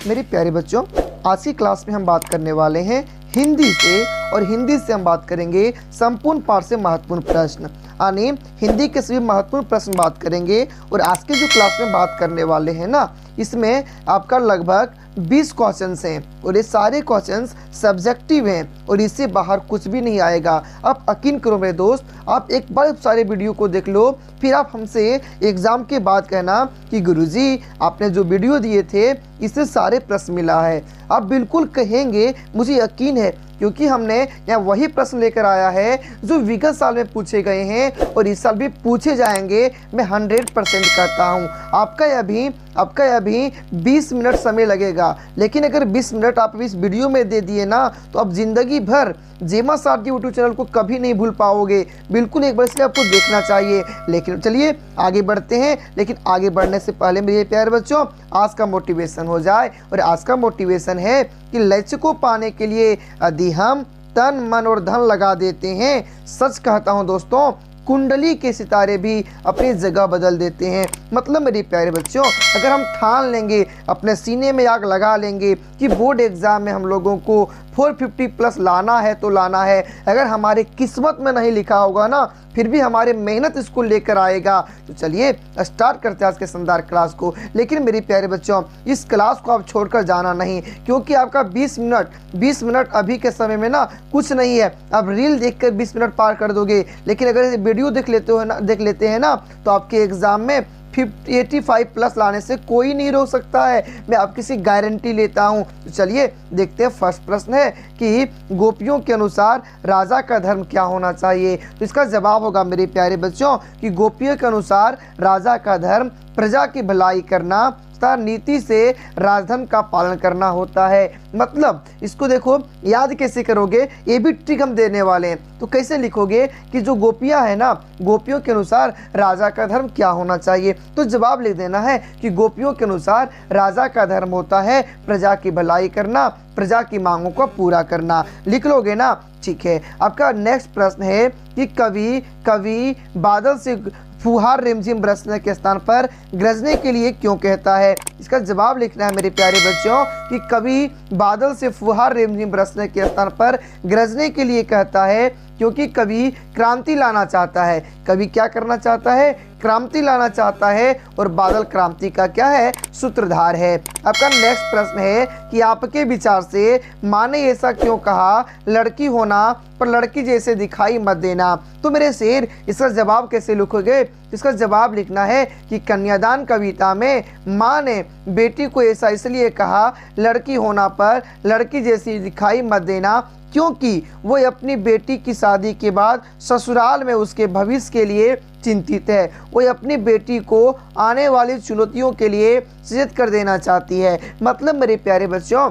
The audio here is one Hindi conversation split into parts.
मेरे प्यारे बच्चों, आज की क्लास में हम बात करने वाले हैं हिंदी से, और हिंदी से हम बात करेंगे संपूर्ण पाठ से महत्वपूर्ण प्रश्न, यानी हिंदी के सभी महत्वपूर्ण प्रश्न बात करेंगे। और आज के जो क्लास में बात करने वाले हैं ना, इसमें आपका लगभग 20 क्वेश्चंस हैं और ये सारे क्वेश्चंस सब्जेक्टिव हैं और इससे बाहर कुछ भी नहीं आएगा। आप यकीन करो मेरे दोस्त, आप एक बार सारे वीडियो को देख लो, फिर आप हमसे एग्ज़ाम के बाद कहना कि गुरुजी आपने जो वीडियो दिए थे इससे सारे प्रश्न मिला है। आप बिल्कुल कहेंगे, मुझे यकीन है, क्योंकि हमने यहाँ वही प्रश्न लेकर आया है जो विगत साल में पूछे गए हैं और इस साल भी पूछे जाएंगे। मैं 100% कहता हूँ। आपका अभी 20 मिनट समय लगेगा, लेकिन अगर 20 मिनट आप इस वीडियो में दे दिए ना, तो आप ज़िंदगी भर जेमा सार जी यूट्यूब चैनल को कभी नहीं भूल पाओगे। बिल्कुल एक बार इसलिए आपको देखना चाहिए। लेकिन चलिए आगे बढ़ते हैं, लेकिन आगे बढ़ने से पहले मेरे प्यारे बच्चों, आज का मोटिवेशन हो जाए। और आज का मोटिवेशन है कि लक्ष्य को पाने के लिए यदि हम तन मन और धन लगा देते हैं, सच कहता हूं दोस्तों, कुंडली के सितारे भी अपनी जगह बदल देते हैं। मतलब मेरे प्यारे बच्चों, अगर हम ठान लेंगे, अपने सीने में आग लगा लेंगे कि बोर्ड एग्ज़ाम में हम लोगों को 450 प्लस लाना है तो लाना है। अगर हमारे किस्मत में नहीं लिखा होगा ना, फिर भी हमारे मेहनत इसको लेकर आएगा। तो चलिए स्टार्ट करते हैं आज के शानदार क्लास को। लेकिन मेरे प्यारे बच्चों, इस क्लास को आप छोड़कर जाना नहीं, क्योंकि आपका 20 मिनट अभी के समय में ना कुछ नहीं है। आप रील देखकर 20 मिनट पार कर दोगे, लेकिन अगर वीडियो देख लेते हैं ना, तो आपके एग्ज़ाम में 85 प्लस लाने से कोई नहीं रोक सकता है। मैं आपकी सी गारंटी लेता हूं। तो चलिए देखते हैं। फर्स्ट प्रश्न है कि गोपियों के अनुसार राजा का धर्म क्या होना चाहिए। तो इसका जवाब होगा मेरे प्यारे बच्चों कि गोपियों के अनुसार राजा का धर्म प्रजा की भलाई करना तथा नीति से राजधर्म का पालन करना होता है। मतलब इसको देखो, याद कैसे करोगे, ये भी ट्रिक हम देने वाले हैं। तो कैसे लिखोगे कि जो गोपियां है ना, गोपियों के अनुसार राजा का धर्म क्या होना चाहिए। तो जवाब लिख देना है कि गोपियों के अनुसार राजा का धर्म होता है प्रजा की भलाई करना, प्रजा की मांगों को पूरा करना। लिख लोगे ना, ठीक है। आपका नेक्स्ट प्रश्न है कि कवि बादल से फुहार रिमझिम बरसने के स्थान पर गरजने के लिए क्यों कहता है। इसका जवाब लिखना है मेरे प्यारे बच्चों कि कवि बादल से फुहार रिमझिम बरसने के स्थान पर गरजने के लिए कहता है क्योंकि कवि क्रांति लाना चाहता है। कवि क्या करना चाहता है? क्रांति लाना चाहता है, और बादल क्रांति का क्या है? सूत्रधार है। आपका नेक्स्ट प्रश्न है कि आपके विचार से माँ ने ऐसा क्यों कहा, लड़की होना पर लड़की जैसे दिखाई मत देना। तो मेरे शेर, इसका जवाब कैसे लिखोगे? इसका जवाब लिखना है कि कन्यादान कविता में माँ ने बेटी को ऐसा इसलिए कहा, लड़की होना पर लड़की जैसी दिखाई मत देना, क्योंकि वो अपनी बेटी की शादी के बाद ससुराल में उसके भविष्य के लिए चिंतित है। वो अपनी बेटी को आने वाली चुनौतियों के लिए सचेत कर देना चाहती है। मतलब मेरे प्यारे बच्चों,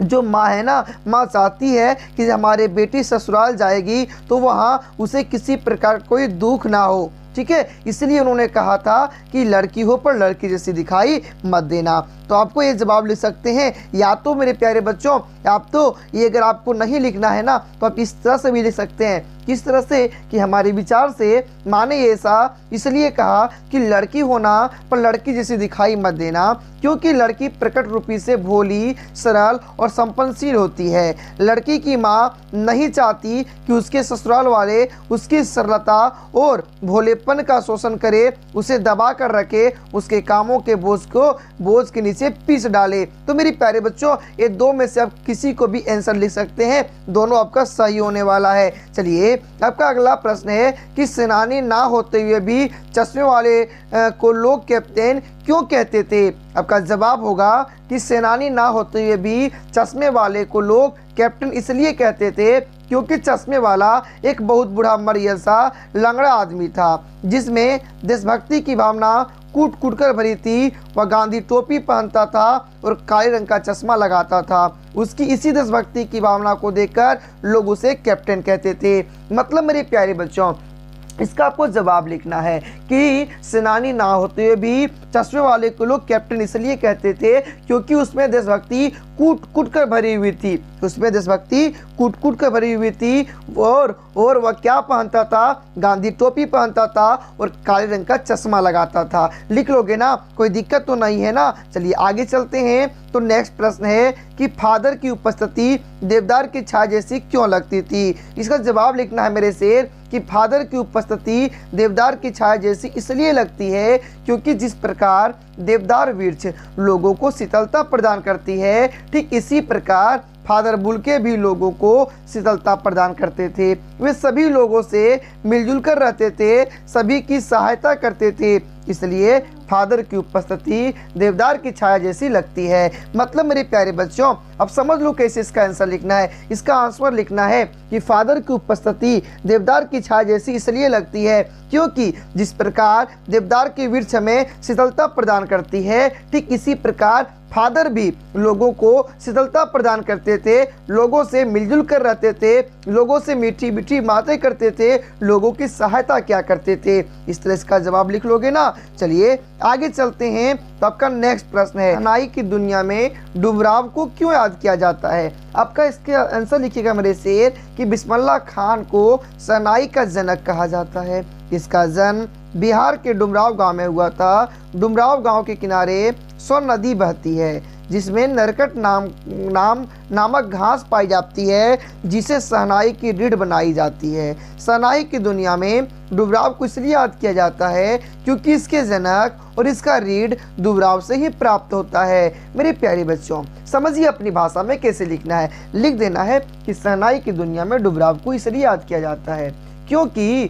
जो माँ है ना, माँ चाहती है कि हमारे बेटी ससुराल जाएगी तो वहाँ उसे किसी प्रकार कोई दुख ना हो, ठीक है। इसलिए उन्होंने कहा था कि लड़की हो पर लड़की जैसी दिखाई मत देना। तो आपको ये जवाब लिख सकते हैं, या तो मेरे प्यारे बच्चों, आप तो ये अगर आपको नहीं लिखना है ना, तो आप इस तरह से भी लिख सकते हैं। किस तरह से कि हमारे विचार से माँ ने ऐसा इसलिए कहा कि लड़की होना पर लड़की जैसी दिखाई मत देना, क्योंकि लड़की प्रकट रूपी से भोली, सरल और संपन्नशील होती है। लड़की की माँ नहीं चाहती कि उसके ससुराल वाले उसकी सरलता और भोलेपन का शोषण करे, उसे दबा कर रखे, उसके कामों के बोझ के नीचे पीस डाले। तो मेरे प्यारे बच्चों, ये दो में से आप किसी को भी आंसर लिख सकते हैं, दोनों आपका सही होने वाला है। चलिए आपका अगला प्रश्न है कि सेनानी ना होते हुए भी चश्मे वाले को लोग कैप्टन क्यों कहते थे। आपका जवाब होगा कि सेनानी ना होते हुए भी चश्मे वाले को लोग कैप्टन इसलिए कहते थे क्योंकि चश्मे वाला एक बहुत बूढ़ा मरियल सा लंगड़ा आदमी था, जिसमें देशभक्ति की भावना कूट कूट कर भरी थी। वह गांधी टोपी पहनता था और काले रंग का चश्मा लगाता था। उसकी इसी देशभक्ति की भावना को देखकर लोग उसे कैप्टन कहते थे। मतलब मेरे प्यारे बच्चों, इसका आपको जवाब लिखना है कि सेनानी ना होते हुए भी चश्मे वाले को लोग कैप्टन इसलिए कहते थे क्योंकि उसमें देशभक्ति कूट कूट कर भरी हुई थी। उसमें देशभक्ति कूट कूट कर भरी हुई थी। और वह क्या पहनता था? गांधी टोपी पहनता था और काले रंग का चश्मा लगाता था। लिख लोगे ना? कोई दिक्कत तो नहीं है ना? चलिए आगे चलते हैं। तो नेक्स्ट प्रश्न है कि फादर की उपस्थिति देवदार की छाया जैसी क्यों लगती थी? इसका जवाब लिखना है मेरे शेर कि फादर की उपस्थिति देवदार की छाया जैसी इसलिए लगती है क्योंकि जिस प्रकार देवदार वृक्ष लोगों को शीतलता प्रदान करती है, ठीक इसी प्रकार फादर बुल्के भी लोगों को शीतलता प्रदान करते थे। वे सभी लोगों से मिलजुल कर रहते थे, सभी की सहायता करते थे, इसलिए फादर की उपस्थिति देवदार की छाया जैसी लगती है। मतलब मेरे प्यारे बच्चों, अब समझ लो कैसे इसका आंसर लिखना है। इसका आंसर लिखना है कि फादर की उपस्थिति देवदार की छाया जैसी इसलिए लगती है क्योंकि जिस प्रकार देवदार की वृक्ष हमें शीतलता प्रदान करती है, ठीक इसी प्रकार फादर भी लोगों को शीतलता प्रदान करते थे, लोगों से मिलजुल कर रहते थे, लोगों से मीठी मीठी बातें करते थे, लोगों की सहायता क्या करते थे। इस तरह इसका जवाब लिख लोगे ना? चलिए आगे चलते हैं। तो आपका नेक्स्ट प्रश्न है, शहनाई की दुनिया में डुमराव को क्यों याद किया जाता है? आपका इसके आंसर लिखिएगा मेरे शेर कि बिस्मिल्लाह खान को शहनाई का जनक कहा जाता है। इसका जन्म बिहार के डुमराव गांव में हुआ था। डुमराव गांव के किनारे सोन नदी बहती है जिसमें नरकट नामक घास पाई जाती है जिसे शहनाई की रीढ़ बनाई जाती है। शहनाई की दुनिया में डुमराव को इसलिए याद किया जाता है क्योंकि इसके जनक और इसका रीढ़ डुमराव से ही प्राप्त होता है। मेरे प्यारे बच्चों, समझिए अपनी भाषा में कैसे लिखना है। लिख देना है कि शहनाई की दुनिया में डुमराव को इसलिए याद किया जाता है क्योंकि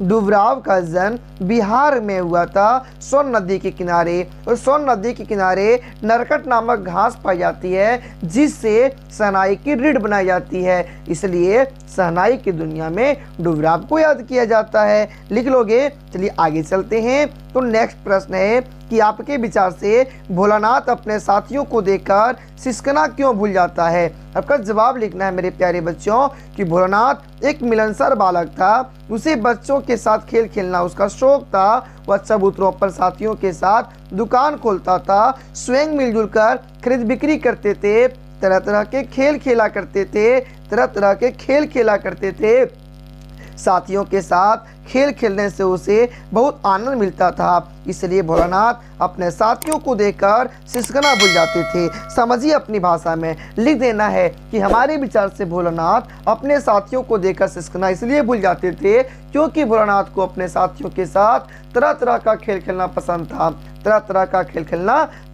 डुमराव का जन्म बिहार में हुआ था, सोन नदी के किनारे, और सोन नदी के किनारे नरकट नामक घास पाई जाती है जिससे शहनाई की रीढ़ बनाई जाती है, इसलिए शहनाई की दुनिया में डुमराव को याद किया जाता है। लिख लोगे? चलिए आगे चलते हैं। तो नेक्स्ट प्रश्न है कि आपके विचार से भोलानाथ अपने साथियों को देखकर सिसकना क्यों भूल जाता है? आपका जवाब लिखना है मेरे प्यारे बच्चों कि भोलानाथ एक मिलनसार बालक था, उसे बच्चों के साथ खेल खेलना उसका शौक था। वह चबूतरों पर साथियों के साथ दुकान खोलता था, स्वयं मिलजुल कर खरीद बिक्री करते थे, तरह तरह के खेल खेला करते थे। साथियों के साथ खेल खेलने से उसे बहुत आनंद मिलता था, इसलिए भोलानाथ अपने साथियों को देखकर सिसकना भूल जाते थे। समझिए अपनी भाषा में। लिख देना है कि हमारे विचार से भोलानाथ अपने साथियों को देखकर सिसकना इसलिए भूल जाते थे क्योंकि भोलानाथ को अपने साथियों के साथ तरह तरह का खेल खेलना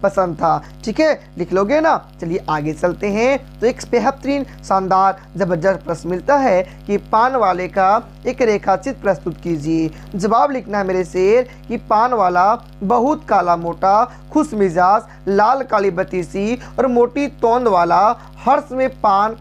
पसंद था। ठीक है, लिख लोगे ना? चलिए आगे चलते हैं। तो एक बेहतरीन शानदार जबरदस्त प्रश्न मिलता है कि पान वाले का एक रेखाचित्र प्रस्तुत कीजिए। जवाब लिखना है मेरे शेर कि पान वाला बहुत काला मोटा, खुश मिजाज, लाल काली बतीसी और मोटी तोंद वाला, हर्ष में पान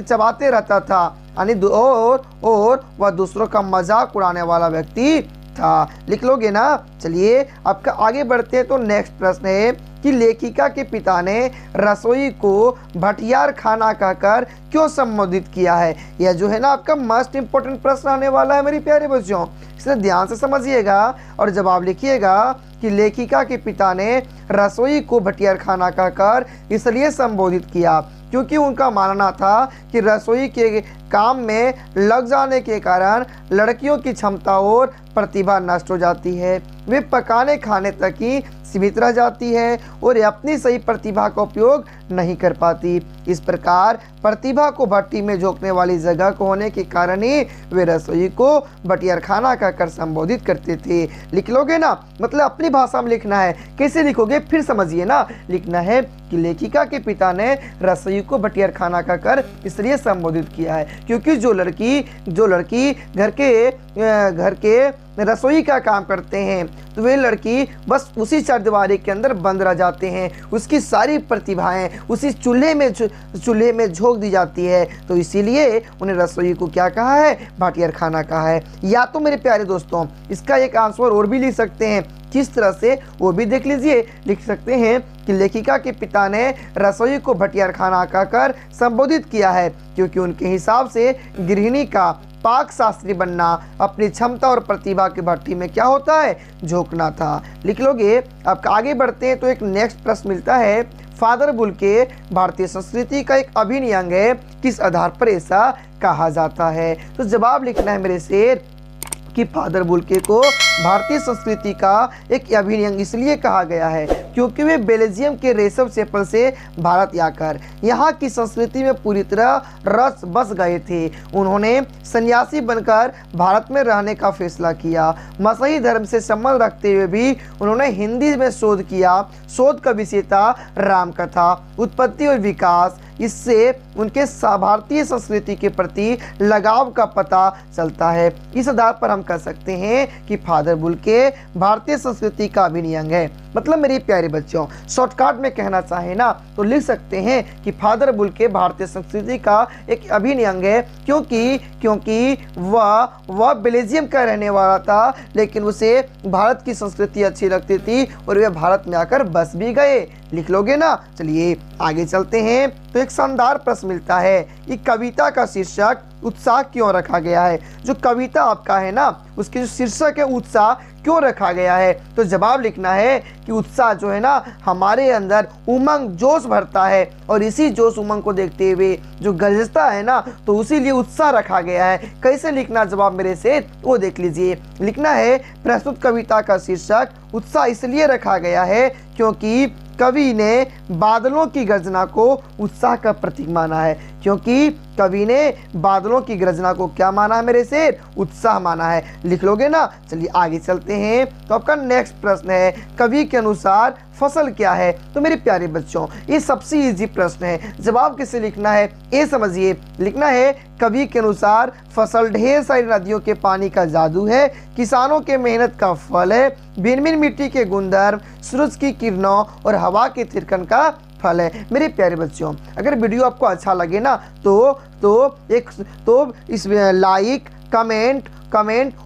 चबाते रहता था, यानी और वह दूसरों का मजाक उड़ाने वाला व्यक्ति था। लिख लोगे ना? चलिए आपका आगे बढ़ते हैं। तो नेक्स्ट प्रश्न है कि लेखिका के पिता ने रसोई को भटियार खाना कहकर क्यों संबोधित किया है? यह जो है ना आपका मोस्ट इंपोर्टेंट प्रश्न आने वाला है मेरे प्यारे बच्चों, इसे ध्यान से समझिएगा और जवाब लिखिएगा कि लेखिका के पिता ने रसोई को भटियार खाना कहकर इसलिए संबोधित किया क्योंकि उनका मानना था कि रसोई के काम में लग जाने के कारण लड़कियों की क्षमता और प्रतिभा नष्ट हो जाती है, वे पकाने खाने तक ही सीमित रह जाती है और अपनी सही प्रतिभा का उपयोग नहीं कर पाती। इस प्रकार प्रतिभा को भट्टी में झोंकने वाली जगह को होने के कारण ही वे रसोई को भटियार खाना कहकर संबोधित करते थे। लिख लोगे ना? मतलब अपनी भाषा में लिखना है। कैसे लिखोगे फिर समझिए ना। लिखना है कि लेखिका के पिता ने रसोई को भटियार खाना कहकर इसलिए संबोधित किया है क्योंकि जो लड़की घर के रसोई का काम करते हैं तो वे लड़की बस उसी चारदीवारी के अंदर बंद रह जाते हैं, उसकी सारी प्रतिभाएं उसी चूल्हे में झोंक दी जाती है, तो इसीलिए उन्हें रसोई को क्या कहा है? भटियार खाना कहा है। या तो मेरे प्यारे दोस्तों इसका एक आंसर और भी लिख सकते हैं, किस तरह से वो भी देख लीजिए। लिख सकते हैं कि लेखिका के पिता ने रसोई को भटियार खाना कहकर संबोधित किया है क्योंकि उनके हिसाब से गृहिणी का पाक शास्त्री बनना, अपनी क्षमता और प्रतिभा की भट्टी में क्या होता है, झोंकना था। लिख लोगे। अब आगे बढ़ते हैं तो एक नेक्स्ट प्रश्न मिलता है, फादर बुल्के भारतीय संस्कृति का एक अभिन्न अंग है, किस आधार पर ऐसा कहा जाता है। तो जवाब लिखना है मेरे से कि फादर बुल्के को भारतीय संस्कृति का एक अभिन्न अंग इसलिए कहा गया है क्योंकि वे बेल्जियम के रेशम सेपल से भारत आकर यहाँ की संस्कृति में पूरी तरह रस बस गए थे। उन्होंने सन्यासी बनकर भारत में रहने का फैसला किया। मसीही धर्म से संबंध रखते हुए भी उन्होंने हिंदी में शोध किया। शोध का विषय था रामकथा, उत्पत्ति और विकास। इससे उनके भारतीय संस्कृति के प्रति लगाव का पता चलता है। इस आधार पर हम कह सकते हैं कि फादर बुल्के भारतीय संस्कृति का अभिन्न अंग है। मतलब मेरे प्यारे बच्चों, शॉर्टकट में कहना चाहे ना तो लिख सकते हैं कि फादर बुल्के भारतीय संस्कृति का एक अभिन्न अंग है क्योंकि वह बेल्जियम का रहने वाला था, लेकिन उसे भारत की संस्कृति अच्छी लगती थी और वे भारत में आकर बस भी गए। लिख लोगे ना। चलिए आगे चलते हैं तो एक शानदार प्रश्न मिलता है कि कविता का शीर्षक उत्साह क्यों रखा गया है। जो कविता आपका है ना उसके जो शीर्षक है उत्साह क्यों रखा गया है। तो जवाब लिखना है कि उत्साह जो है ना हमारे अंदर उमंग जोश भरता है और इसी जोश उमंग को देखते हुए जो गरजता है ना तो उसी लिए उत्साह रखा गया है। कैसे लिखना जवाब मेरे से वो देख लीजिए। लिखना है प्रस्तुत कविता का शीर्षक उत्साह इसलिए रखा गया है क्योंकि कवि ने बादलों की गर्जना को उत्साह का प्रतीक माना है। क्योंकि कवि ने बादलों की गर्जना को क्या माना है मेरे से, उत्साह माना है। लिख लोगे ना। चलिए आगे चलते हैं तो आपका नेक्स्ट प्रश्न है कवि के अनुसार फसल क्या है। तो मेरे प्यारे बच्चों ये सबसे इजी प्रश्न है। जवाब किसे लिखना है ये समझिए। लिखना है कवि के अनुसार फसल ढेर सारी नदियों के पानी का जादू है, किसानों के मेहनत का फल है, भिन्न भिन्न मिट्टी के गुणधर्म, सूरज की किरणों और हवा के थिरकन का फल है। मेरे प्यारे बच्चों अगर वीडियो आपको अच्छा लगे ना तो इस लाइक कमेंट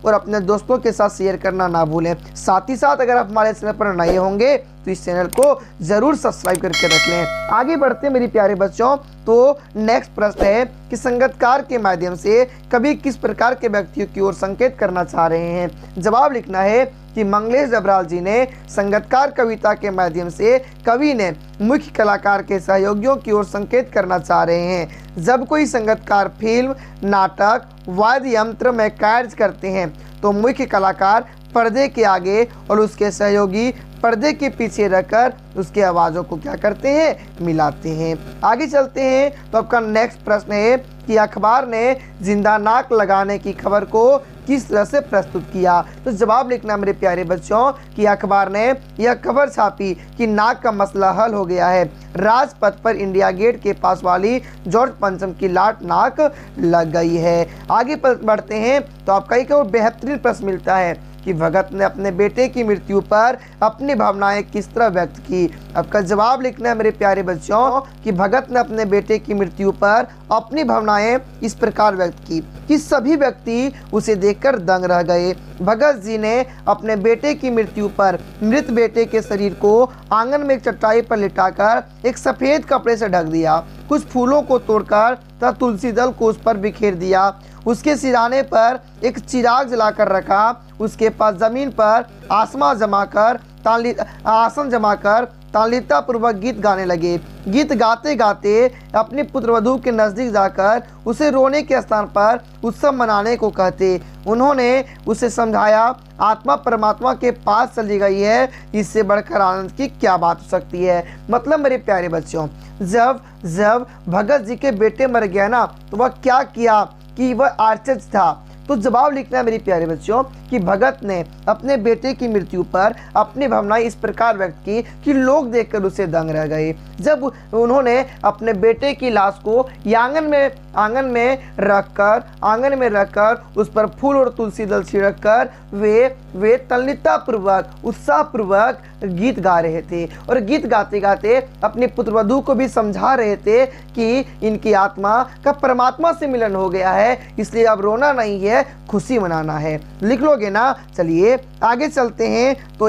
और अपने दोस्तों के साथ शेयर करना ना भूलें। साथ ही साथ अगर आप हमारे चैनल पर नए होंगे तो इस चैनल को जरूर सब्सक्राइब करके रख लें। आगे बढ़ते हैं मेरे प्यारे बच्चों तो नेक्स्ट प्रश्न है कि संगीतकार के माध्यम से कवि किस प्रकार के व्यक्तियों की ओर संकेत करना चाह रहे हैं। जवाब लिखना है कि मंगलेश डबराल जी ने संगीतकार कविता के माध्यम से कवि ने मुख्य कलाकार के सहयोगियों की ओर संकेत करना चाह रहे हैं। जब कोई संगीतकार फिल्म, नाटक, वाद्य यंत्र में कार्य करते हैं तो मुख्य कलाकार पर्दे के आगे और उसके सहयोगी पर्दे के पीछे रखकर उसके आवाज़ों को क्या करते हैं, मिलाते हैं। आगे चलते हैं तो आपका नेक्स्ट प्रश्न है कि अखबार ने जिंदा नाक लगाने की खबर को किस तरह से प्रस्तुत किया। तो जवाब लिखना मेरे प्यारे बच्चों कि अखबार ने यह खबर छापी कि नाक का मसला हल हो गया है। राजपथ पर इंडिया गेट के पास वाली जॉर्ज पंचम की लाट नाक लग गई है। आगे बढ़ते हैं तो आपका एक और बेहतरीन प्रश्न मिलता है कि भगत ने अपने बेटे की मृत्यु पर अपनी भावनाएं किस तरह व्यक्त की। आपका जवाब लिखना है मेरे प्यारे बच्चों कि भगत ने अपने बेटे की मृत्यु पर अपनी भावनाएं इस प्रकार व्यक्त की कि सभी व्यक्ति उसे देखकर दंग रह गए। भगत जी ने अपने बेटे की मृत्यु पर मृत बेटे के शरीर को आंगन में एक चटाई पर लिटाकर एक सफेद कपड़े से ढक दिया। कुछ फूलों को तोड़कर तथा तुलसी दल को उस पर बिखेर दिया। उसके सिराने पर एक चिराग जलाकर रखा। उसके पास जमीन पर आसन जमाकर तालिता पूर्वक गीत गाने लगे। गीत गाते गाते अपनी पुत्रवधू के नजदीक जाकर उसे रोने के स्थान पर उत्सव मनाने को कहते। उन्होंने उसे समझाया आत्मा परमात्मा के पास चली गई है, इससे बढ़कर आनंद की क्या बात हो सकती है। मतलब मेरे प्यारे बच्चों जब भगत जी के बेटे मर गया ना तो वह क्या किया कि वह आश्चर्य था। तो जवाब लिखना है मेरे प्यारे बच्चों कि भगत ने अपने बेटे की मृत्यु पर अपनी भावनाएं इस प्रकार व्यक्त की कि लोग देखकर उसे दंग रह गए। जब उन्होंने अपने बेटे की लाश को आंगन में रखकर उस पर फूल और तुलसी दल छिड़क कर वे तल्लीनता पूर्वक उत्साह पूर्वक गीत गा रहे थे और गीत गाते गाते अपनी पुत्रवधू को भी समझा रहे थे कि इनकी आत्मा का परमात्मा से मिलन हो गया है, इसलिए अब रोना नहीं है, खुशी मनाना है। लिख लोगे ना। चलिए आगे चलते हैं तो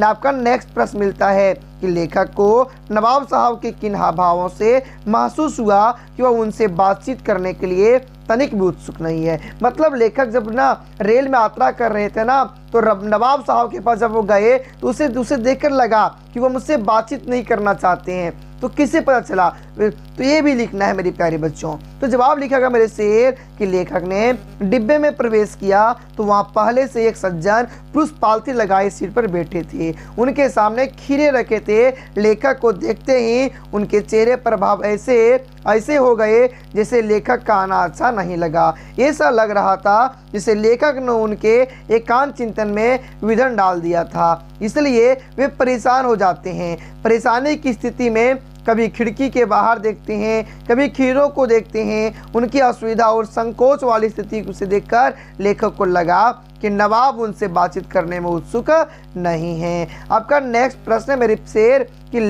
आपका नेक्स्ट प्रश्न मिलता है कि लेखक को नवाब साहब के किन हावभावों से महसूस हुआ कि वह उनसे बातचीत करने के लिए तनिक भी उत्सुक नहीं है। मतलब लेखक जब ना रेल में यात्रा कर रहे थे ना, तो नवाब साहब के पास जब वो गए तो उसे देखकर लगा कि वो मुझसे बातचीत नहीं करना चाहते हैं। तो किसे पता चला? तो ये भी लिखना है मेरे प्यारे बच्चों। तो जवाब लिखेगा मेरे शेर कि लेखक ने डिब्बे में प्रवेश किया तो वहाँ पहले से एक सज्जन पुरुष पालथी लगाए सीट पर बैठे थे। उनके सामने खीरे रखे थे। लेखक को देखते ही उनके चेहरे पर भाव ऐसे हो गए जैसे लेखक का आना अच्छा नहीं लगा। ऐसा लग रहा था जैसे लेखक ने उनके एकांत चिंतन में विघ्न डाल दिया था, इसलिए वे परेशान हो जाते हैं। परेशानी की स्थिति में कभी खिड़की के बाहर देखते हैं, कभी खीरों को देखते हैं। उनकी असुविधा और संकोच वाली स्थिति से देखकर लेखक को लगा कि नवाब उनसे बातचीत करने में उत्सुक नहीं है। आपका नेक्स्ट प्रश्न है मेरे शेर कि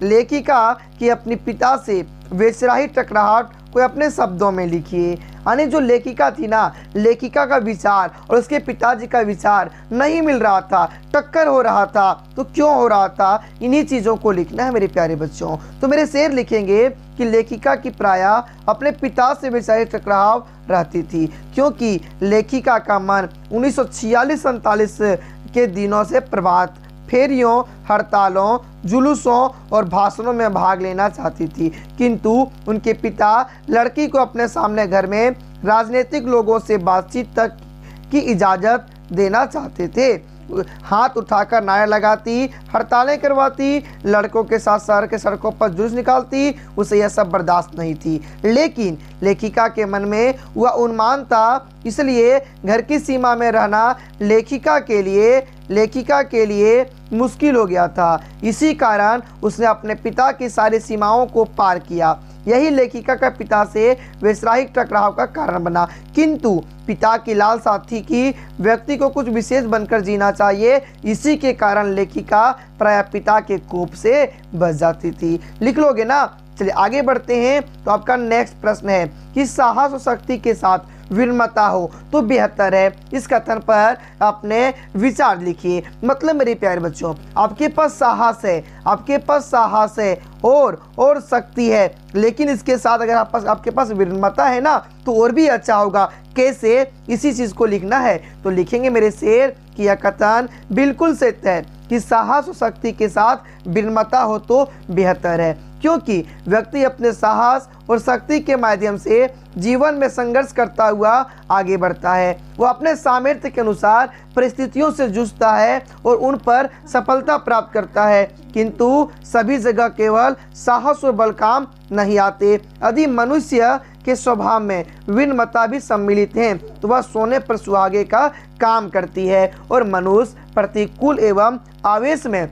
लेखिका की अपने पिता से वेश्याही टकराहट को अपने शब्दों में लिखिए। यानी जो लेखिका थी ना, लेखिका का विचार और उसके पिताजी का विचार नहीं मिल रहा था, टक्कर हो रहा था। तो क्यों हो रहा था, इन्हीं चीज़ों को लिखना है मेरे प्यारे बच्चों। तो मेरे शेर लिखेंगे कि लेखिका की प्रायः अपने पिता से वैसा टकराव रहती थी, क्योंकि लेखिका का मन 1946-47 के दिनों से प्रभात फेरियों, हड़तालों, जुलूसों और भाषणों में भाग लेना चाहती थी, किंतु उनके पिता लड़की को अपने सामने घर में राजनीतिक लोगों से बातचीत तक की इजाज़त देना चाहते थे। हाथ उठाकर नारे लगाती, हड़तालें करवाती, लड़कों के साथ शहर के सड़कों पर जुलूस निकालती। उसे यह सब बर्दाश्त नहीं थी, लेकिन लेखिका के मन में वह उन्माद था, इसलिए घर की सीमा में रहना लेखिका के लिए मुश्किल हो गया था। इसी कारण उसने अपने पिता की सारी सीमाओं को पार किया। यही लेखिका का पिता से वैश्वाहिक टकराव का कारण बना, किंतु पिता की लालसा थी कि व्यक्ति को कुछ विशेष बनकर जीना चाहिए। इसी के कारण लेखिका प्रायः पिता के कोप से बच जाती थी। लिख लोगे ना? चलिए आगे बढ़ते हैं। तो आपका नेक्स्ट प्रश्न है कि साहस और शक्ति के साथ विनम्रता हो तो बेहतर है। इस कथन पर अपने विचार लिखिए। मतलब मेरे प्यारे बच्चों, आपके पास साहस है और शक्ति है, लेकिन इसके साथ अगर आपके पास विनम्रता है ना तो और भी अच्छा होगा। कैसे? इसी चीज़ को लिखना है। तो लिखेंगे मेरे शेर कि यह कथन बिल्कुल सत्य है कि साहस और शक्ति के साथ विनम्रता हो तो बेहतर है, क्योंकि व्यक्ति अपने साहस और शक्ति के माध्यम से जीवन में संघर्ष करता हुआ आगे बढ़ता है। वो अपने सामर्थ्य के अनुसार परिस्थितियों से जूझता है और उन पर सफलता प्राप्त करता है, किंतु सभी जगह केवल साहस और बल काम नहीं आते। यदि मनुष्य के स्वभाव में विनम्रता भी सम्मिलित है तो वह सोने पर सुहागे का काम करती है और मनुष्य प्रतिकूल एवं आवेश में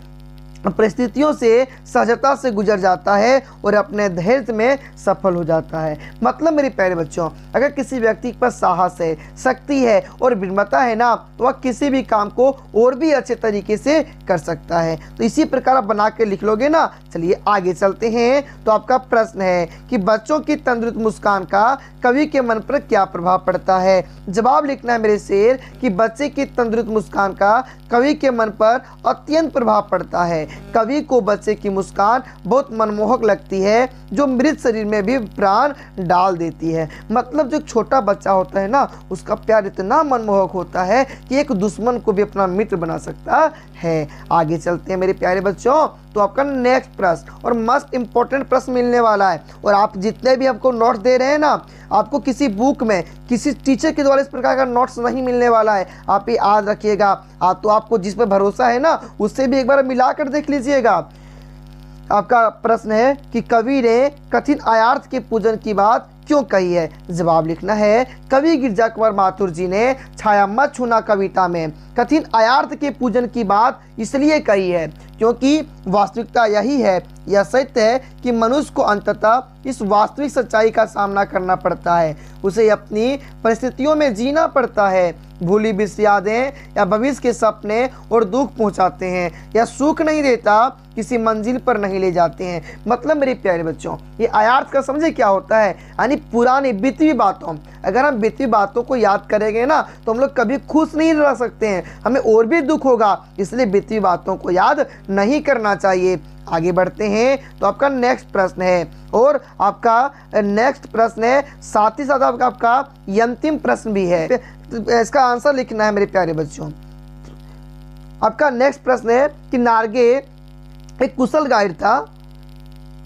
परिस्थितियों से सहजता से गुजर जाता है और अपने धैर्य में सफल हो जाता है। मतलब मेरे प्यारे बच्चों, अगर किसी व्यक्ति के पास साहस है, शक्ति है और विनम्रता है ना, तो वह किसी भी काम को और भी अच्छे तरीके से कर सकता है। तो इसी प्रकार आप बना के लिख लोगे ना। चलिए आगे चलते हैं। तो आपका प्रश्न है कि बच्चों की तंदुरुस्त मुस्कान का कवि के मन पर क्या प्रभाव पड़ता है। जवाब लिखना है मेरे शेर कि बच्चे की तंदुरुस्त मुस्कान का कवि के मन पर अत्यंत प्रभाव पड़ता है। कवि को बच्चे की मुस्कान बहुत मनमोहक लगती है, जो मृत शरीर में भी प्राण डाल देती है। मतलब जो छोटा बच्चा होता है ना, उसका प्यार इतना मनमोहक होता है कि एक दुश्मन को भी अपना मित्र बना सकता है। आगे चलते हैं मेरे प्यारे बच्चों। तो आपका नेक्स्ट प्रश्न और मस्ट इंपॉर्टेंट प्रश्न मिलने वाला है, और आप जितने भी आपको नोट्स दे रहे हैं ना, आपको किसी बुक में किसी टीचर के द्वारा इस प्रकार का नोट्स नहीं मिलने वाला है। आप ये याद रखिएगा। तो आपको जिस पर भरोसा है ना, उससे भी एक बार मिलाकर देख लीजिएगा। आपका प्रश्न है कि कवि ने कठिन आयार्थ के पूजन की बात क्यों कही है। जवाब लिखना है, कवि गिरजा कुमार माथुर जी ने छाया मत छूना कविता में कठिन आयार्थ के पूजन की बात इसलिए कही है क्योंकि वास्तविकता यही है, यह सत्य है कि मनुष्य को अंततः इस वास्तविक सच्चाई का सामना करना पड़ता है। उसे अपनी परिस्थितियों में जीना पड़ता है। भूली बिसरी यादें या भविष्य के सपने और दुख पहुंचाते हैं, या सुख नहीं देता, किसी मंजिल पर नहीं ले जाते हैं। मतलब मेरे प्यारे बच्चों, ये आयार्थ का समझे क्या होता है, यानी पुरानी बीती हुई बातों, अगर हम बीती बातों को याद करेंगे ना तो हम लोग कभी खुश नहीं रह सकते हैं, हमें और भी दुख होगा, इसलिए बीती बातों को याद नहीं करना चाहिए। आगे बढ़ते हैं तो आपका नेक्स्ट प्रश्न है, और आपका नेक्स्ट प्रश्न है साथ ही साथ आपका ये अंतिम प्रश्न भी है। इसका आंसर लिखना है मेरे प्यारे बच्चों। आपका नेक्स्ट प्रश्न है कि नार्गे एक कुशल गाइड था,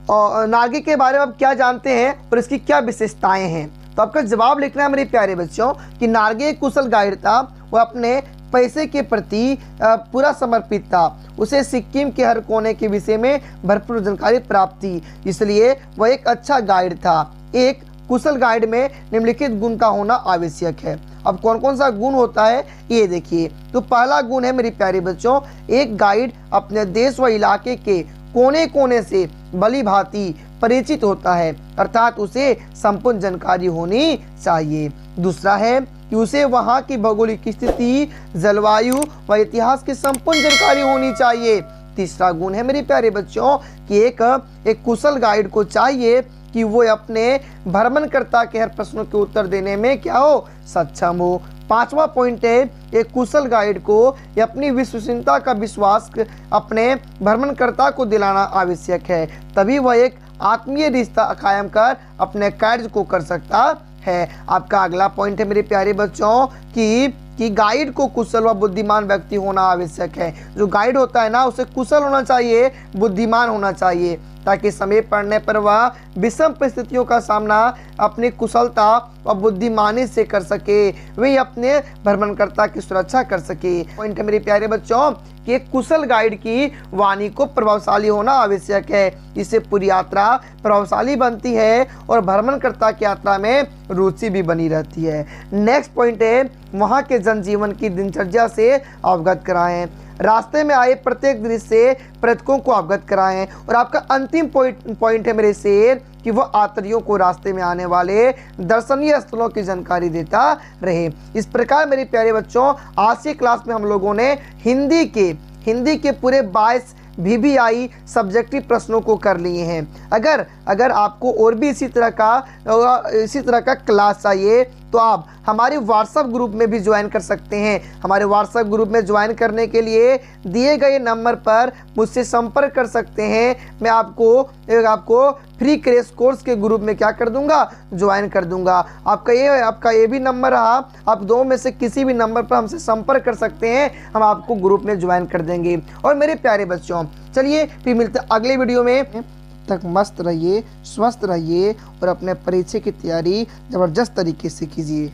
और नार्गे के बारे में आप क्या जानते हैं और इसकी क्या विशेषताएं हैं। तो आपका जवाब लिखना है मेरे प्यारे बच्चों कि नार्गे एक कुशल गाइड था, वो अपने पैसे के प्रति पूरा समर्पित था, उसे सिक्किम के हर कोने के विषय में भरपूर जानकारी प्राप्त थी, इसलिए वह एक अच्छा गाइड था। एक कुशल गाइड में निम्नलिखित गुण का होना आवश्यक है। अब कौन कौन सा गुण होता है ये देखिए। तो पहला गुण है मेरे प्यारे बच्चों, एक गाइड अपने देश व इलाके के कोने कोने से भली भांति परिचित होता है, अर्थात उसे संपूर्ण जानकारी होनी चाहिए। दूसरा है कि उसे वहाँ की भौगोलिक स्थिति, जलवायु व इतिहास की संपूर्ण जानकारी होनी चाहिए। तीसरा गुण है मेरे प्यारे बच्चों कि एक कुशल गाइड को चाहिए कि वो अपने भ्रमणकर्ता के हर प्रश्नों के उत्तर देने में क्या हो, सक्षम हो। पांचवा पॉइंट है, एक कुशल गाइड को अपनी विश्वसनीयता का विश्वास अपने भ्रमणकर्ता को दिलाना आवश्यक है, तभी वह एक आत्मीय रिश्ता कायम कर अपने कार्य को कर सकता है। आपका अगला पॉइंट है मेरे प्यारे बच्चों कि गाइड को कुशल व बुद्धिमान व्यक्ति होना आवश्यक है। जो गाइड होता है ना, उसे कुशल होना चाहिए, बुद्धिमान होना चाहिए, ताकि समय पड़ने पर वह विषम परिस्थितियों का सामना अपनी कुशलता व बुद्धिमानी से कर सके, वे अपने भ्रमणकर्ता की सुरक्षा कर सके। पॉइंट है मेरे प्यारे बच्चों कि एक कुशल गाइड की वाणी को प्रभावशाली होना आवश्यक है, इससे पूरी यात्रा प्रभावशाली बनती है और भ्रमणकर्ता की यात्रा में रुचि भी बनी रहती है। नेक्स्ट पॉइंट है, वहाँ के जनजीवन की दिनचर्या से अवगत कराएं, रास्ते में आए प्रत्येक दृश्य से पर्यटकों को अवगत कराएं। और आपका अंतिम पॉइंट है मेरे शेर कि वह यात्रियों को रास्ते में आने वाले दर्शनीय स्थलों की जानकारी देता रहे। इस प्रकार मेरे प्यारे बच्चों, आज की क्लास में हम लोगों ने हिंदी के पूरे 22 VBI सब्जेक्टिव प्रश्नों को कर लिए हैं। अगर आपको और भी इसी तरह का क्लास चाहिए तो आप हमारे व्हाट्सएप ग्रुप में भी ज्वाइन कर सकते हैं। हमारे व्हाट्सएप ग्रुप में ज्वाइन करने के लिए दिए गए नंबर पर मुझसे संपर्क कर सकते हैं। मैं आपको फ्री क्रैश कोर्स के ग्रुप में क्या कर दूंगा, ज्वाइन कर दूंगा। आपका ये भी नंबर रहा, आप दो में से किसी भी नंबर पर हमसे संपर्क कर सकते हैं, हम आपको ग्रुप में ज्वाइन कर देंगे। और मेरे प्यारे बच्चों, चलिए फिर मिलते हैं अगले वीडियो में। तक मस्त रहिए, स्वस्थ रहिए और अपने परीक्षा की तैयारी ज़बरदस्त तरीके से कीजिए।